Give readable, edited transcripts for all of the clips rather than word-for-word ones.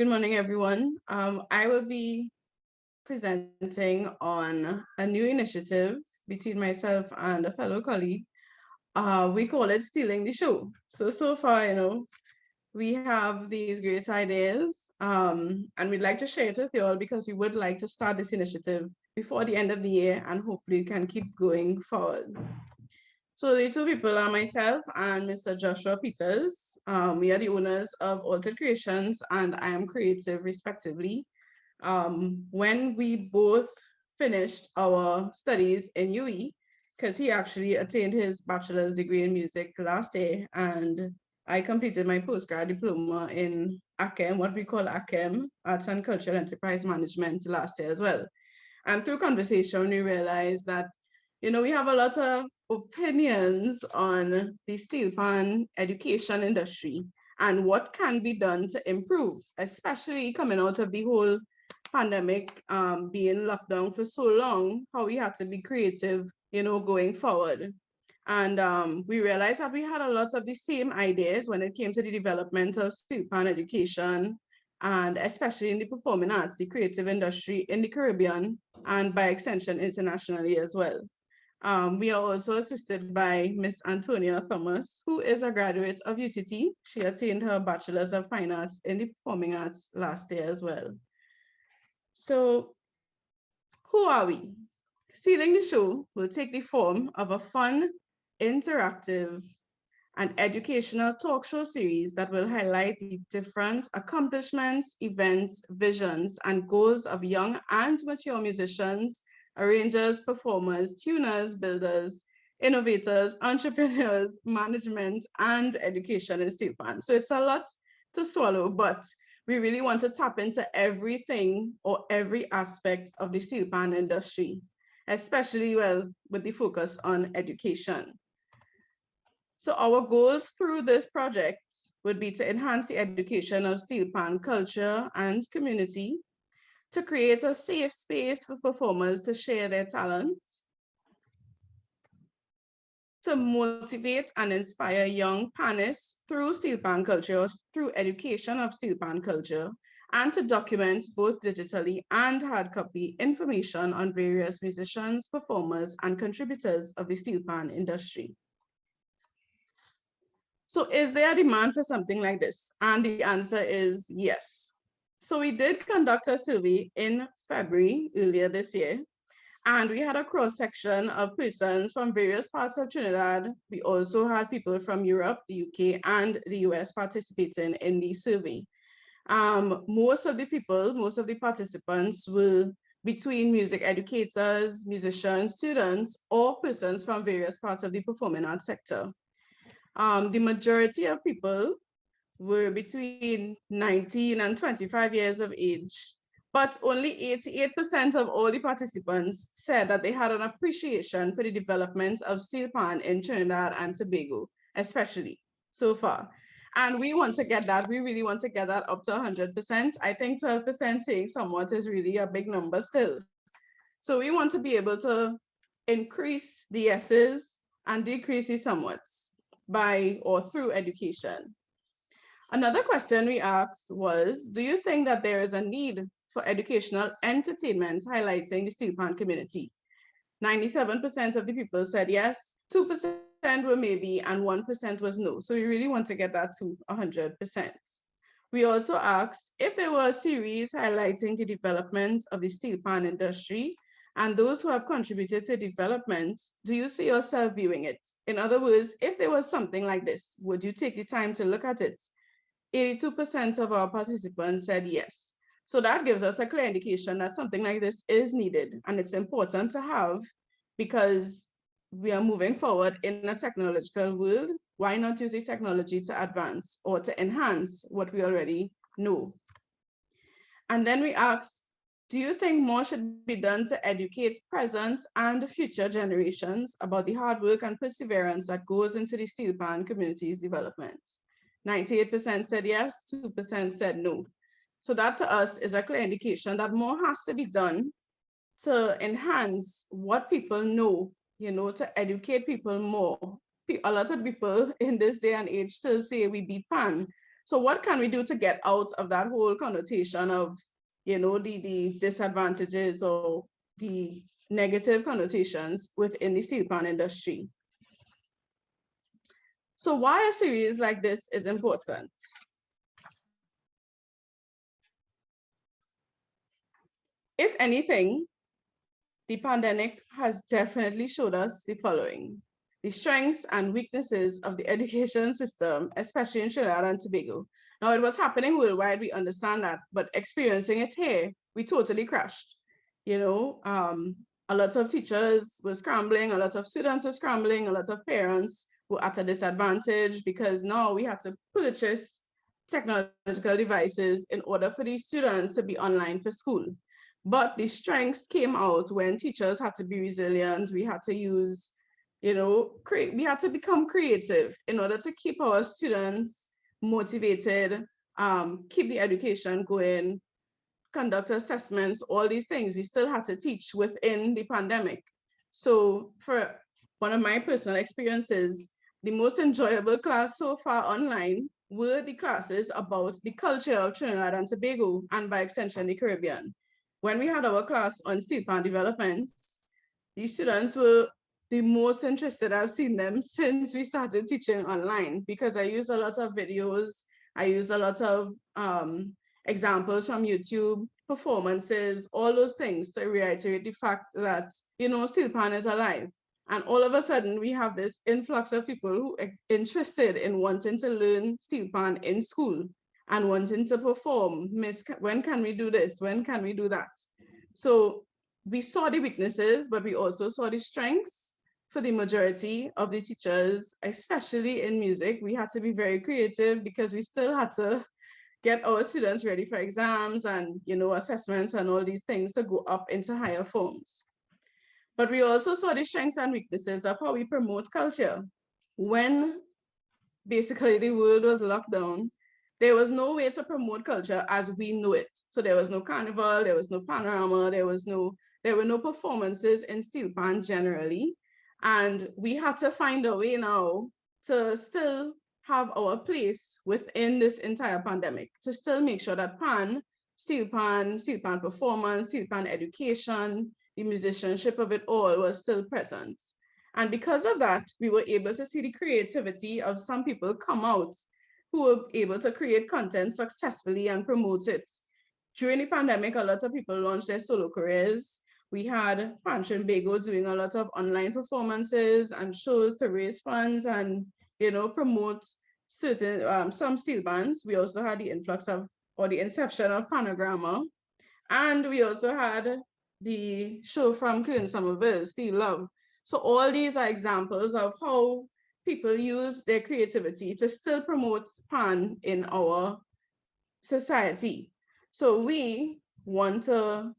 good morning, everyone. I will be presenting on a new initiative between myself and a fellow colleague. We call it Stealing the Show. So far, we have these great ideas, and we'd like to share it with you all because we would like to start this initiative before the end of the year and hopefully we can keep going forward. So the two people are myself and Mr. Joshua Peters. We are the owners of Altered Creations and I Am Creative, respectively. When we both finished our studies in UE, because he actually attained his bachelor's degree in music last year, and I completed my postgrad diploma in ACEM, what we call ACEM, Arts and Cultural Enterprise Management, last year as well. And through conversation, we realized that we have a lot of opinions on the Steelpan education industry and what can be done to improve, especially coming out of the whole pandemic, being locked down for so long, how we had to be creative, going forward. And we realized that we had a lot of the same ideas when it came to the development of Steelpan education, and especially in the performing arts, the creative industry in the Caribbean, and by extension, internationally as well. We are also assisted by Miss Antonia Thomas, who is a graduate of UTT. She attained her Bachelor's of Fine Arts in the Performing Arts last year as well. So who are we? Stealing the Show will take the form of a fun, interactive, and educational talk show series that will highlight the different accomplishments, events, visions, and goals of young and mature musicians, arrangers, performers, tuners, builders, innovators, entrepreneurs, management, and education in Steelpan. So it's a lot to swallow, but we really want to tap into everything or every aspect of the Steelpan industry, especially with the focus on education. So our goals through this project would be to enhance the education of Steelpan culture and community, to create a safe space for performers to share their talents, to motivate and inspire young panists through Steelpan culture, through education of Steelpan culture, and to document both digitally and hard copy information on various musicians, performers, and contributors of the Steelpan industry. So is there a demand for something like this? And the answer is yes. So we did conduct a survey in February earlier this year, and we had a cross-section of persons from various parts of Trinidad. We also had people from Europe, the UK, and the US participating in the survey. Most of the participants were between music educators, musicians, students, or persons from various parts of the performing arts sector. The majority of people were between 19 and 25 years of age, but only 88% of all the participants said that they had an appreciation for the development of Steelpan in Trinidad and Tobago, especially so far. And we want to get that, we really want to get that up to 100%. I think 12% saying somewhat is really a big number still. So we want to be able to increase the yeses and decrease the somewhats by or through education. Another question we asked was, do you think that there is a need for educational entertainment highlighting the Steelpan community? 97% of the people said yes, 2% were maybe, and 1% was no. So we really want to get that to 100%. We also asked if there were a series highlighting the development of the Steelpan industry and those who have contributed to development, do you see yourself viewing it? In other words, if there was something like this, would you take the time to look at it? 82% of our participants said yes. So that gives us a clear indication that something like this is needed and it's important to have because we are moving forward in a technological world. Why not use the technology to advance or to enhance what we already know? And then we asked, do you think more should be done to educate present and future generations about the hard work and perseverance that goes into the Steelpan community's development? 98% said yes, 2% said no. So that to us is a clear indication that more has to be done to enhance what people know, to educate people more. A lot of people in this day and age still say we beat pan, So what can we do to get out of that whole connotation of, the disadvantages or the negative connotations within the Steelpan industry? So why a series like this is important? If anything, the pandemic has definitely showed us the following: the strengths and weaknesses of the education system, especially in Trinidad and Tobago. Now, it was happening worldwide, we understand that, but experiencing it here, we totally crashed. A lot of teachers were scrambling, a lot of students were scrambling, a lot of parents were at a disadvantage because now we had to purchase technological devices in order for these students to be online for school. But the strengths came out when teachers had to be resilient. We had to use, we had to become creative in order to keep our students motivated, keep the education going, conduct assessments, all these things. We still had to teach within the pandemic. So for one of my personal experiences, the most enjoyable class so far online were the classes about the culture of Trinidad and Tobago, and by extension, the Caribbean. When we had our class on Steelpan development, the students were the most interested I've seen them since we started teaching online, because I use a lot of videos, I use a lot of examples from YouTube, performances, all those things to reiterate the fact that, Steelpan is alive. And all of a sudden, we have this influx of people who are interested in wanting to learn Steelpan in school and wanting to perform. Miss, when can we do this? When can we do that? So we saw the weaknesses, but we also saw the strengths for the majority of the teachers, especially in music. We had to be very creative because we still had to get our students ready for exams and, assessments and all these things to go up into higher forms. But we also saw the strengths and weaknesses of how we promote culture. When basically the world was locked down, there was no way to promote culture as we know it. So there was no carnival, there was no panorama, there were no performances in Steelpan generally. And we had to find a way now to still have our place within this entire pandemic, to still make sure that Steelpan performance, Steelpan education, the musicianship of it all was still present. And because of that, we were able to see the creativity of some people come out who were able to create content successfully and promote it. During the pandemic, a lot of people launched their solo careers. We had PanNotation doing a lot of online performances and shows to raise funds and, promote certain, some steel bands. We also had the influx of, or the inception of Panogramma. And we also had the show from Clean Somerville, Steel Love. So all these are examples of how people use their creativity to still promote Pan in our society. So we want to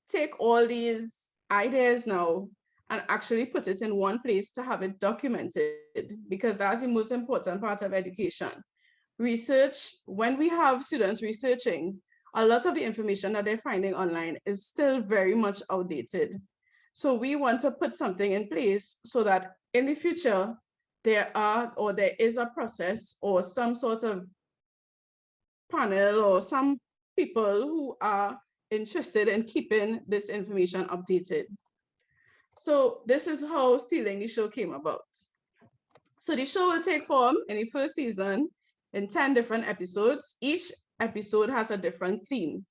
take all these ideas now and actually put it in one place to have it documented, because that's the most important part of education. Research, when we have students researching, a lot of the information that they're finding online is still very much outdated. So we want to put something in place so that in the future, there is a process or some sort of panel or some people who are interested in keeping this information updated. So this is how Stealing the Show came about. So the show will take form in the first season in 10 different episodes. Each episode has a different theme.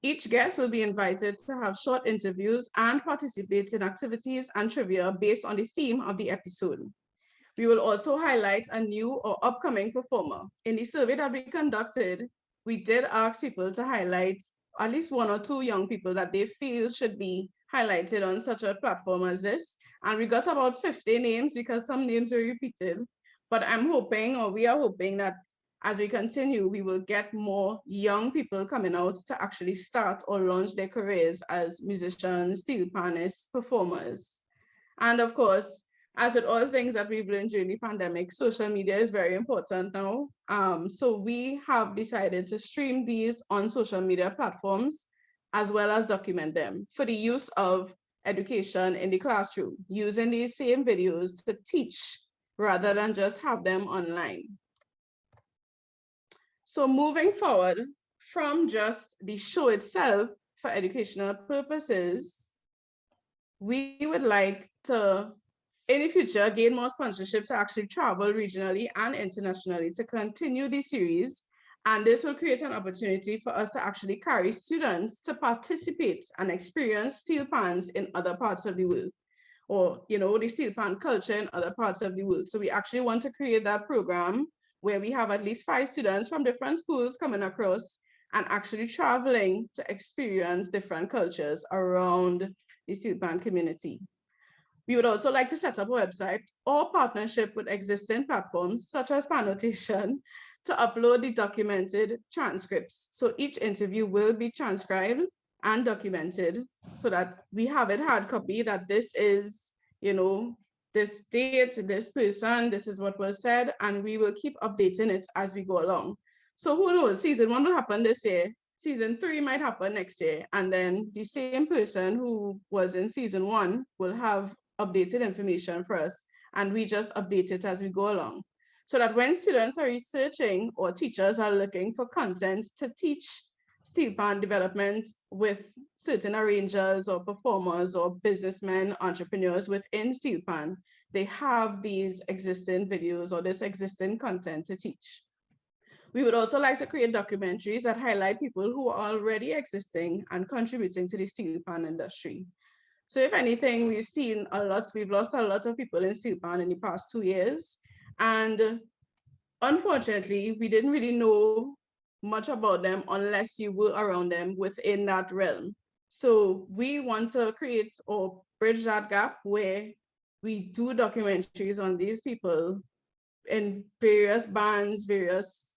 Each guest will be invited to have short interviews and participate in activities and trivia based on the theme of the episode. We will also highlight a new or upcoming performer. In the survey that we conducted, we did ask people to highlight at least one or two young people that they feel should be highlighted on such a platform as this. And we got about 50 names because some names were repeated. But I'm hoping, or we are hoping, that as we continue, we will get more young people coming out to actually start or launch their careers as musicians, steelpanists, performers. And of course, as with all things that we've learned during the pandemic, social media is very important now. So we have decided to stream these on social media platforms as well as document them for the use of education in the classroom, using these same videos to teach rather than just have them online. So moving forward from just the show itself for educational purposes, we would like to, in the future, gain more sponsorship to actually travel regionally and internationally to continue the series. And this will create an opportunity for us to actually carry students to participate and experience steel pans in other parts of the world, or the steel pan culture in other parts of the world. So we actually want to create that program where we have at least 5 students from different schools coming across and actually traveling to experience different cultures around the steel pan community. We would also like to set up a website or partnership with existing platforms such as PanNotation to upload the documented transcripts. So each interview will be transcribed and documented so that we have it hard copy that this is, this date, this person, this is what was said, and we will keep updating it as we go along. So who knows, season 1 will happen this year, season 3 might happen next year, and then the same person who was in season 1 will have updated information for us, and we just update it as we go along. So that when students are researching or teachers are looking for content to teach steel pan development with certain arrangers or performers or businessmen, entrepreneurs within steel pan, they have these existing videos or this existing content to teach. We would also like to create documentaries that highlight people who are already existing and contributing to the steel pan industry. So if anything, we've lost a lot of people in steel pan in the past 2 years. And unfortunately, we didn't really know much about them unless you were around them within that realm. So we want to create or bridge that gap where we do documentaries on these people in various bands, various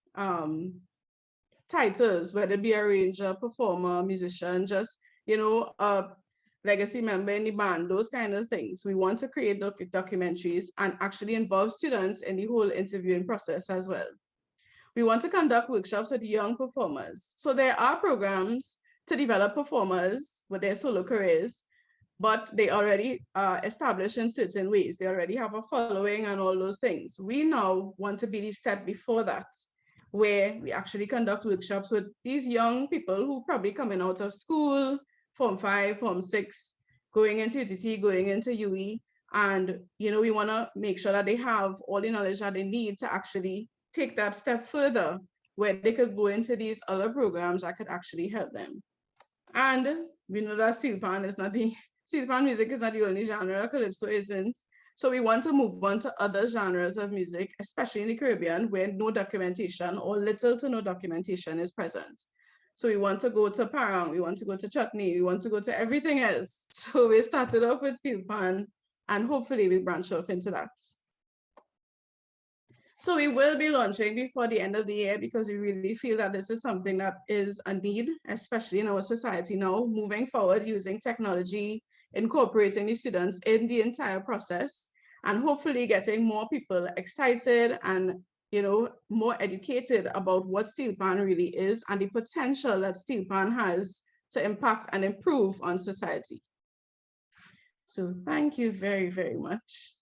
titles, whether it be arranger, performer, musician, just, a legacy member in the band, those kind of things. We want to create documentaries and actually involve students in the whole interviewing process as well. We want to conduct workshops with young performers. So there are programs to develop performers with their solo careers, but they already are established in certain ways. They already have a following and all those things. We now want to be the step before that, where we actually conduct workshops with these young people who probably coming out of school, Form 5, Form 6, going into UTT, going into UE. And, we want to make sure that they have all the knowledge that they need to actually take that step further, where they could go into these other programs that could actually help them. And we know that steel pan music is not the only genre, calypso isn't. So we want to move on to other genres of music, especially in the Caribbean, where no documentation or little to no documentation is present. So we want to go to parang, we want to go to chutney, we want to go to everything else. So we started off with steel pan, and hopefully we branch off into that. So we will be launching before the end of the year because we really feel that this is something that is a need, especially in our society now, moving forward using technology, incorporating the students in the entire process, and hopefully getting more people excited and more educated about what steel pan really is and the potential that steel pan has to impact and improve on society. So thank you very, very much.